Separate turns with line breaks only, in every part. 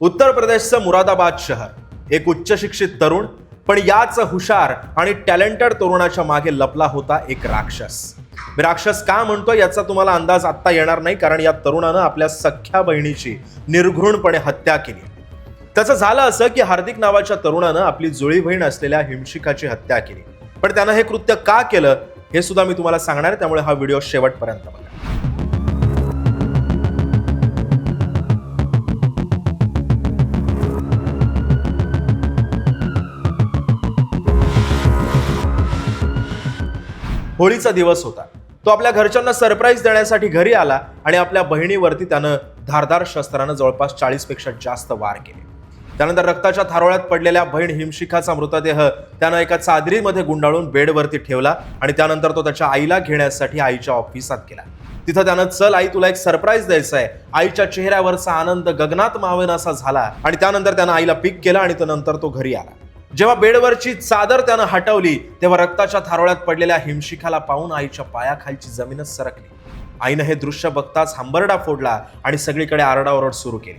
उत्तर प्रदेशचं मुरादाबाद शहर, एक उच्च शिक्षित तरुण, पण याच हुशार आणि टॅलेंटेड तरुणाच्या मागे लपला होता एक राक्षस. मी राक्षस का म्हणतो याचा तुम्हाला अंदाज आत्ता येणार नाही, कारण या तरुणानं आपल्या सख्ख्या बहिणीची निर्घृणपणे हत्या केली. त्याचं झालं असं की हार्दिक नावाच्या तरुणानं आपली जुळी बहीण असलेल्या हिमशिखाची हत्या केली. पण त्यानं हे कृत्य का केलं हे सुद्धा मी तुम्हाला सांगणार आहे, त्यामुळे हा व्हिडिओ शेवटपर्यंत बघा. होळीचा दिवस होता. तो आपल्या घरच्यांना सरप्राईज देण्यासाठी घरी आला आणि आपल्या बहिणीवरती त्यानं धारदार शस्त्रानं जवळपास 40 पेक्षा जास्त वार केले. त्यानंतर रक्ताच्या थारोळ्यात पडलेल्या बहीण हिमशिखाचा मृतदेह त्यानं एका चादरीमध्ये गुंडाळून बेडवरती ठेवला आणि त्यानंतर तो त्याच्या आईला घेण्यासाठी आईच्या ऑफिसात गेला. तिथं त्यानं चल आई, तुला एक सरप्राईज द्यायचं आहे. आईच्या चेहऱ्यावरचा आनंद गगनात मावेनासा झाला आणि त्यानंतर त्यानं आईला पिक केलं आणि त्यानंतर तो घरी आला. जेव्हा बेडवरची चादर त्यानं हटवली तेव्हा रक्ताच्या थारोळ्यात पडलेल्या हिमशिखाला पाहून आईच्या पायाखालची जमीनच सरकली. आईनं हे दृश्य बघताच हंबरडा फोडला आणि सगळीकडे आरडाओरड सुरू केली.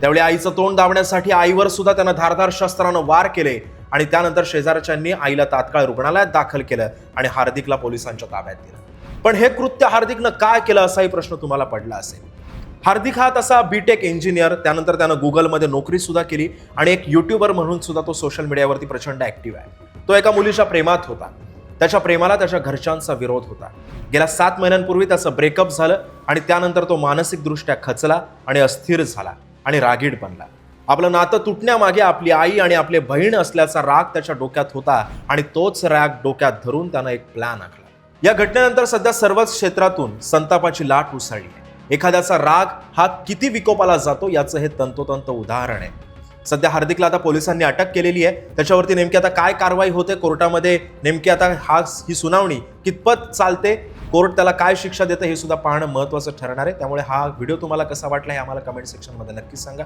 त्यावेळी आईचं तोंड दाबण्यासाठी आईवर सुद्धा त्यानं धारदार शस्त्रानं वार केले आणि त्यानंतर शेजारच्यांनी आईला तात्काळ रुग्णालयात दाखल केलं आणि हार्दिकला पोलिसांच्या ताब्यात दिलं. पण हे कृत्य हार्दिकनं काय केलं असाही प्रश्न तुम्हाला पडला असेल. हार्दिक हा तसा बीटेक इंजिनियर, त्यानंतर त्यानं गुगलमध्ये नोकरी सुद्धा केली आणि एक युट्यूबर म्हणून सुद्धा तो सोशल मीडियावरती प्रचंड ऍक्टिव्ह आहे. तो एका मुलीच्या प्रेमात होता. त्याच्या प्रेमाला त्याच्या घरच्यांचा विरोध होता. गेल्या 7 महिन्यांपूर्वी त्याचं ब्रेकअप झालं आणि त्यानंतर तो मानसिकदृष्ट्या खचला आणि अस्थिर झाला आणि रागीट बनला. आपलं नातं तुटण्यामागे आपली आई आणि आपले बहीण असल्याचा राग त्याच्या डोक्यात होता आणि तोच राग डोक्यात धरून त्यानं एक प्लॅन आखला. या घटनेनंतर सध्या सर्वच क्षेत्रातून संतापाची लाट उसळली आहे. एखाद्याचा राग हा किती विकोपाला जातो याचं हे तंतोतंत उदाहरण आहे. सध्या हार्दिकला आता पोलिसांनी अटक केलेली आहे. त्याच्यावरती नेमकी आता काय कारवाई होते कोर्टामध्ये, नेमकी आता ही सुनावणी कितपत चालते, कोर्ट त्याला काय शिक्षा देतं हे सुद्धा पाहणं महत्त्वाचं ठरणार आहे. त्यामुळे हा व्हिडिओ तुम्हाला कसा वाटला हे आम्हाला कमेंट सेक्शनमध्ये नक्कीच सांगा.